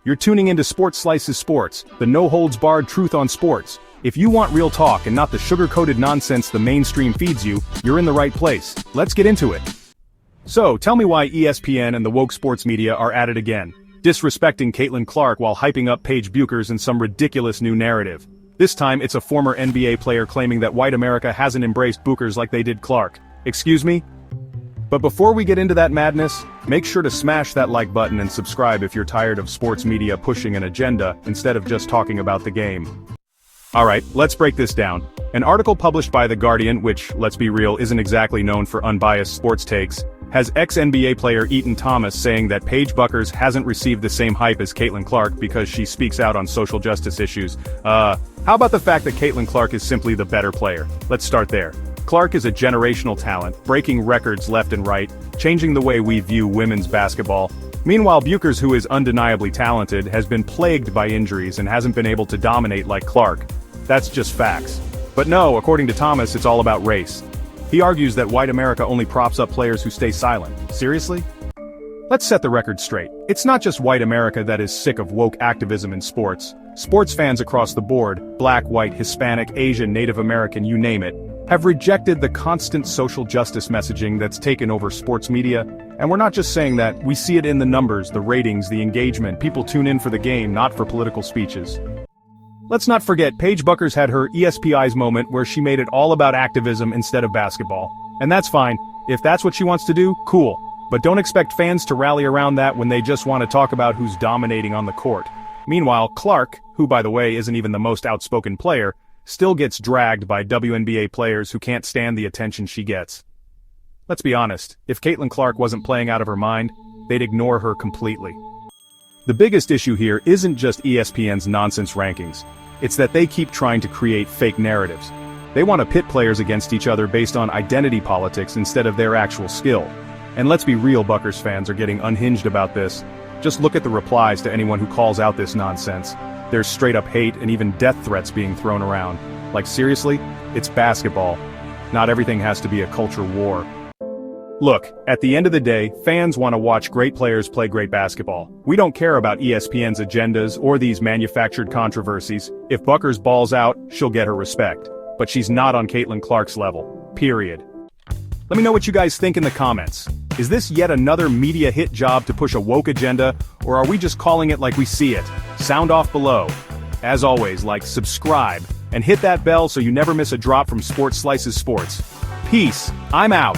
You're tuning into SportsSlices Sports, the no-holds-barred truth on sports. If you want real talk and not the sugar-coated nonsense the mainstream feeds you, you're in the right place. Let's get into it. So, tell me why ESPN and the woke sports media are at it again, disrespecting Caitlin Clark while hyping up Paige Bueckers in some ridiculous new narrative. This time, it's a former NBA player claiming that white America hasn't embraced Bueckers like they did Clark. Excuse me? But before we get into that madness, make sure to smash that like button and subscribe if you're tired of sports media pushing an agenda instead of just talking about the game. Alright, let's break this down. An article published by The Guardian, which, let's be real, isn't exactly known for unbiased sports takes, has ex-NBA player Eaton Thomas saying that Paige Bueckers hasn't received the same hype as Caitlin Clark because she speaks out on social justice issues. How about the fact that Caitlin Clark is simply the better player? Let's start there. Clark is a generational talent, breaking records left and right, changing the way we view women's basketball. Meanwhile, Bueckers, who is undeniably talented, has been plagued by injuries and hasn't been able to dominate like Clark. That's just facts. But no, according to Thomas, it's all about race. He argues that white America only props up players who stay silent. Seriously? Let's set the record straight. It's not just white America that is sick of woke activism in sports. Sports fans across the board, black, white, Hispanic, Asian, Native American, you name it, have rejected the constant social justice messaging that's taken over sports media. And we're not just saying that, we see it in the numbers, the ratings, the engagement. People tune in for the game, not for political speeches. Let's not forget, Paige Bueckers had her ESPI's moment where she made it all about activism instead of basketball. And that's fine. If that's what she wants to do, cool. But don't expect fans to rally around that when they just want to talk about who's dominating on the court. Meanwhile, Clark, who by the way isn't even the most outspoken player, still gets dragged by WNBA players who can't stand the attention she gets. Let's be honest, if Caitlin Clark wasn't playing out of her mind, they'd ignore her completely. The biggest issue here isn't just ESPN's nonsense rankings. It's that they keep trying to create fake narratives. They want to pit players against each other based on identity politics instead of their actual skill. And let's be real, Bueckers fans are getting unhinged about this. Just look at the replies to anyone who calls out this nonsense. There's straight up hate and even death threats being thrown around. Like seriously? It's basketball. Not everything has to be a culture war. Look, at the end of the day, fans want to watch great players play great basketball. We don't care about ESPN's agendas or these manufactured controversies. If Bueckers balls out, she'll get her respect. But she's not on Caitlin Clark's level. Period. Let me know what you guys think in the comments. Is this yet another media hit job to push a woke agenda, or are we just calling it like we see it? Sound off below. As always, like, subscribe, and hit that bell so you never miss a drop from SportsSlices Sports. Peace. I'm out.